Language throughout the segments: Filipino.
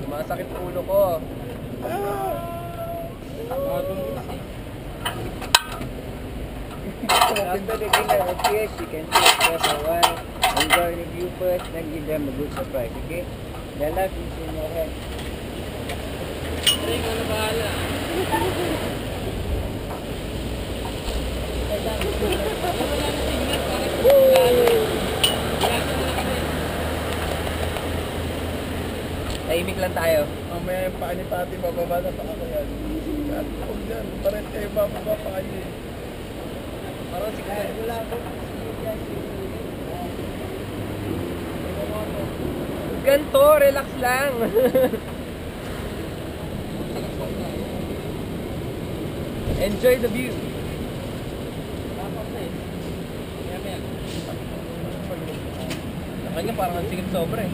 Masakit ulo ko. After the dinner appears, you can see press a while. Enjoy the view first, then give them a good surprise, okay? The luck is in your head. Ikaw na bahala. Tahimik lang tayo. Mamaya yung paa ni Tati bababa na paa ko yan. At huwag dyan, parang kayo bababa paa niyo eh. Parang siguro. Wala ko. Ganto, relax lang. Enjoy the view. Sa kanya parang ang sikip sobra eh.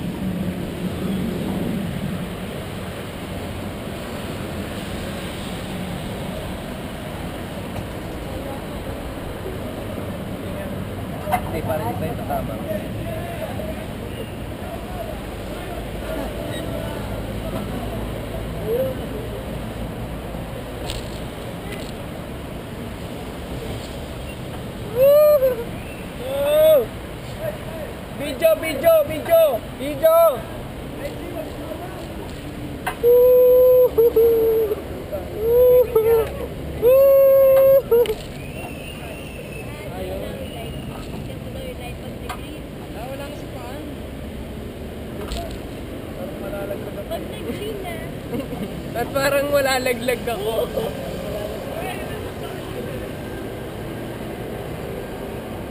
Hindi, parang hindi tayo tatama. Video! Wala na si paan. Parang malalaglag ako. At parang wala laglag ako.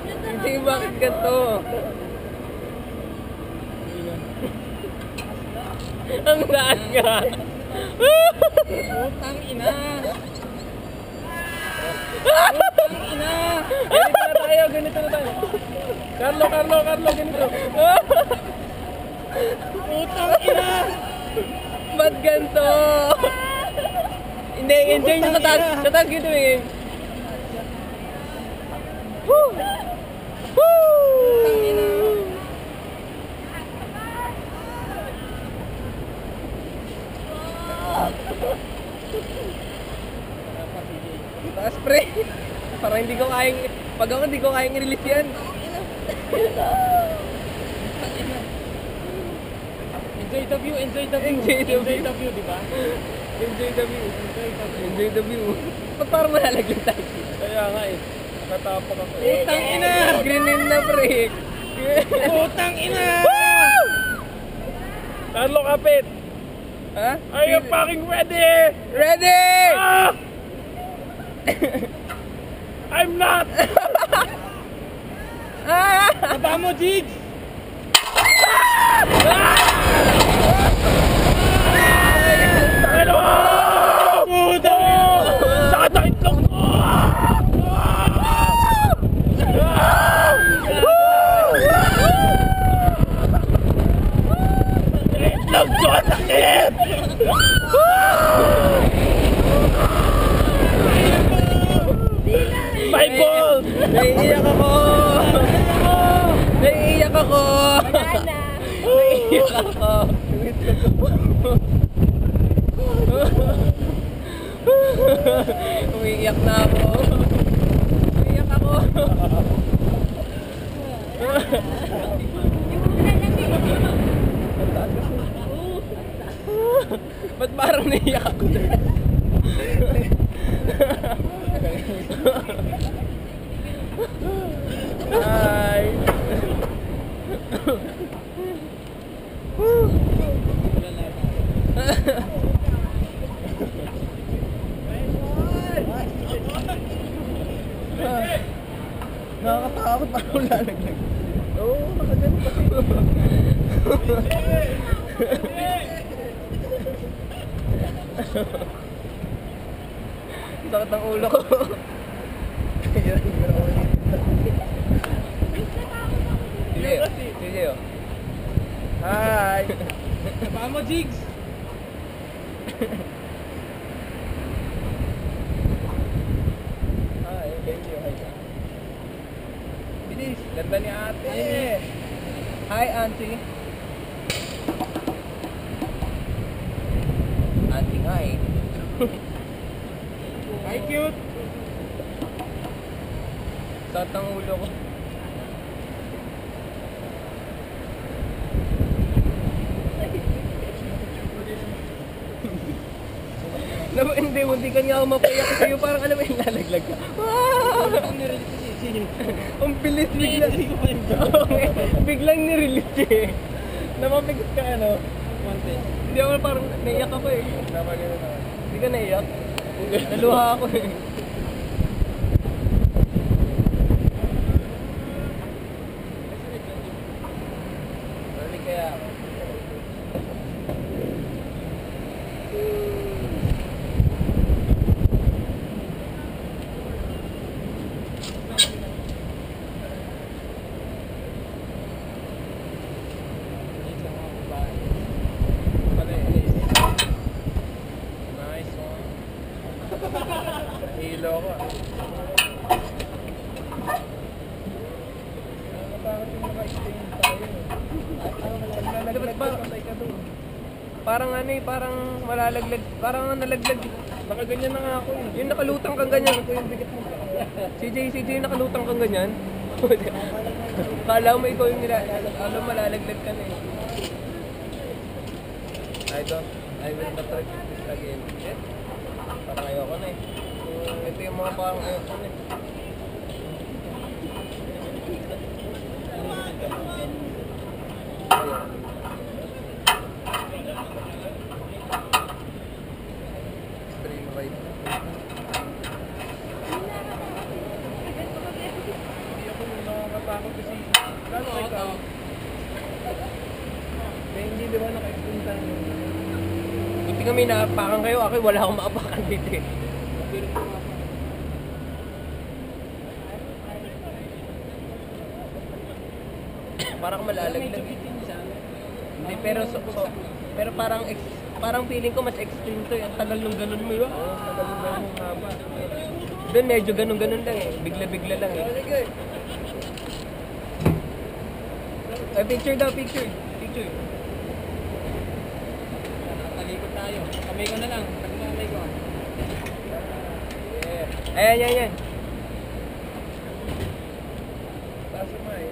Hindi, bakit ganito? Ang daan nga. Putang ina! Putang ina! Ganito na tayo. Carlo, ganito. Putang ina! Ba't ganito? Hindi, enjoy nyo sa taas gito eh. Woo! Putang ina! Taas pre. Parang hindi ko kayang, pag ako hindi ko kayang i-release yan. Enjoy the view, Enjoy the view. di ba? Enjoy the view. Ba't parang malalaglag tayo? Kaya nga eh. Nakatapang ako. Putang ina! Green na pre. Putang ina! Carlo, kapit! Ha? Are you fucking ready? Ready! Ah! I'm not! Taba mo, Jigs! Ano? Puta mo! Sakit na itlog mo! Itlog ko! Sakit! My balls! Naiiyak ako! Naiiyak ako! Naiiyak ako! Umiiyak na ako! Umiiyak ako! Ba't parang naiiyak ako? Hi! Nakakatakot pa ako lalaglag. Oo, nakagano pa kayo. Sakit ang ulo ko. Sige. Hi! Taba mo, Jigs! Hi, thank you. Bilis, ganda ni ate. Hi, auntie. Hindi nga eh. Hi, cute! Sakit ang ulo ko. Hindi ka niya ako mapayak sa'yo. Parang alam mo yung lalaglag ka. Ang bilis biglang. Biglang nirelease eh. Namapigot ka ano. Hindi ako parang naiyak ako eh. Hindi ka naiyak. Naluha ako eh. Balik kaya ako. Nice one. Hilo ko ah. Bakit yung naka-stain tayo? Dapat ba? Parang ano eh, parang malalaglag, parang nalaglag. Nakaganyan na nga ako eh. Yung nakalutang kang ganyan. CJ, nakalutang kang ganyan. Kala mo ikaw yung alam malalaglag ka na eh. I will not repeat this again. Shit. Parang ayoko na eh. Ito yung mga parang ayoko na eh. Ayan. Stream right. Hindi ako nakakatakot kasi gano'n kayo ka? Kaya hindi di ba naka-stain tayo? Buti kami naapakan kayo. Ako wala akong maapakan dito eh. Parang malalaglag. Hindi, pero parang feeling ko mas extreme to eh. Ang tagal nung ganun mo, diba? Oo, tagal mo ba yung haba? Doon medyo ganun-ganun lang eh. Bigla-bigla lang eh. Ay, picture daw, picture. Picture. Talikod tayo. Kamay ko na lang. Kamay ko. Yeah. Ayan. Taso mo eh.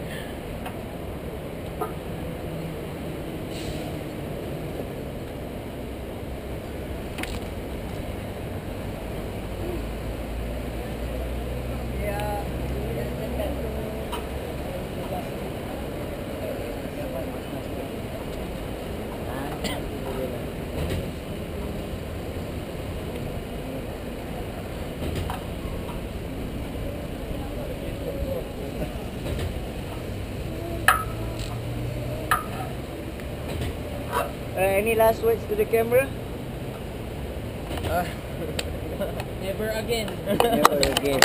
Any last words to the camera? Never again. Never again.